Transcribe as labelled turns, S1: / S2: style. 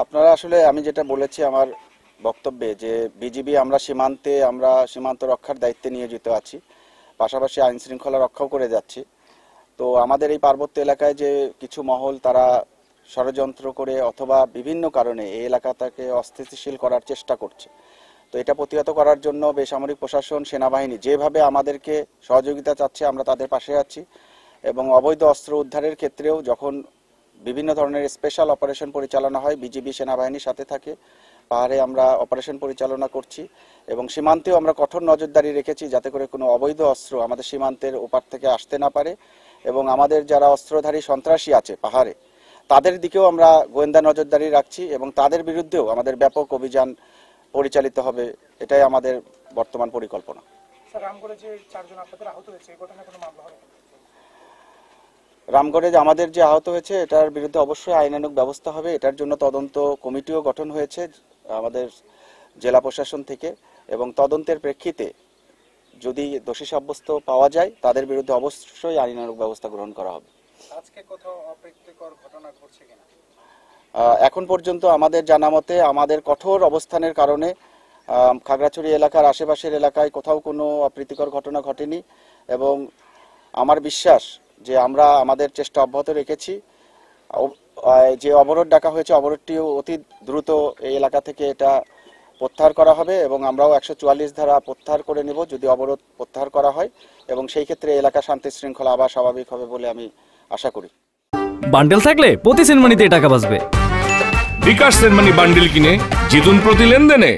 S1: আপনারা আসলে আমি যেটা বলেছি আমার বক্তব্যে যে বিজিবি আমরা সীমান্ত রক্ষার দায়িত্বে নিয়োজিত আছি, পাশাপাশি আইন শৃঙ্খলা রক্ষাও করে যাচ্ছি। তো আমাদের এই পার্বত্য এলাকায় যে কিছু মহল তারা ষড়যন্ত্র করে অথবা বিভিন্ন কারণে এই এলাকাটাকে অস্থিতিশীল করার চেষ্টা করছে, তো এটা প্রতিহত করার জন্য বেসামরিক প্রশাসন, সেনাবাহিনী যেভাবে আমাদেরকে সহযোগিতা চাচ্ছে আমরা তাদের পাশে আছি। এবং অবৈধ অস্ত্র উদ্ধারের ক্ষেত্রেও যখন বিভিন্ন ধরনের স্পেশাল অপারেশন পরিচালনা হয় বিজিবি সেনাবাহিনীর সাথে থাকে, পাহাড়ে আমরা অপারেশন পরিচালনা করছি এবং সীমান্তেও আমরা কঠোর নজরদারি রেখেছি যাতে করে কোনো অবৈধ অস্ত্র আমাদের সীমান্তের ওপার থেকে আসতে না পারে। এবং আমাদের যারা অস্ত্রধারী সন্ত্রাসী আছে পাহাড়ে তাদের দিকেও আমরা গোয়েন্দা নজরদারি রাখছি এবং তাদের বিরুদ্ধেও আমাদের ব্যাপক অভিযান পরিচালিত হবে, এটাই আমাদের বর্তমান পরিকল্পনা। রামগড়ে আমাদের যে আহত হয়েছে এটার বিরুদ্ধে অবশ্যই আইনানুগ ব্যবস্থা হবে। এটার জন্য তদন্ত কমিটিও গঠন হয়েছে আমাদের জেলা প্রশাসন থেকে এবং তদন্তের প্রেক্ষিতে যদি দোষী সাব্যস্ত পাওয়া যায় তাদের বিরুদ্ধে অবশ্যই আইনানুগ ব্যবস্থা গ্রহণ করা হবে।
S2: আজকে কোথাও অপ্রীতিকর ঘটনা ঘটছে কিনা?
S1: এখন পর্যন্ত আমাদের জানা মতে আমাদের কঠোর অবস্থানের কারণে খাগড়াছড়ি এলাকার আশেপাশের এলাকায় কোথাও কোনো অপ্রীতিকর ঘটনা ঘটেনি এবং আমার বিশ্বাস যে আমরা আমাদের চেষ্টা অব্যাহত রেখেছি। যে অবরোধ ডাকা হয়েছে অবরোধটিও অতি দ্রুত এই এলাকা থেকে এটা প্রত্যাহার করা হবে এবং আমরাও 144 ধারা প্রত্যাহার করে নেব যদি অবরোধ প্রত্যাহার করা হয় এবং সেই ক্ষেত্রে এলাকা শান্তি শৃঙ্খলা আবার স্বাভাবিক হবে বলে আমি আশা করি।
S3: বান্ডেল থাকলে প্রতি সেনমানিতে টাকা বাঁচবে।
S4: বিকাশ সেনমানি বান্ডেল কিনে জিতুন প্রতি লেনদেনে।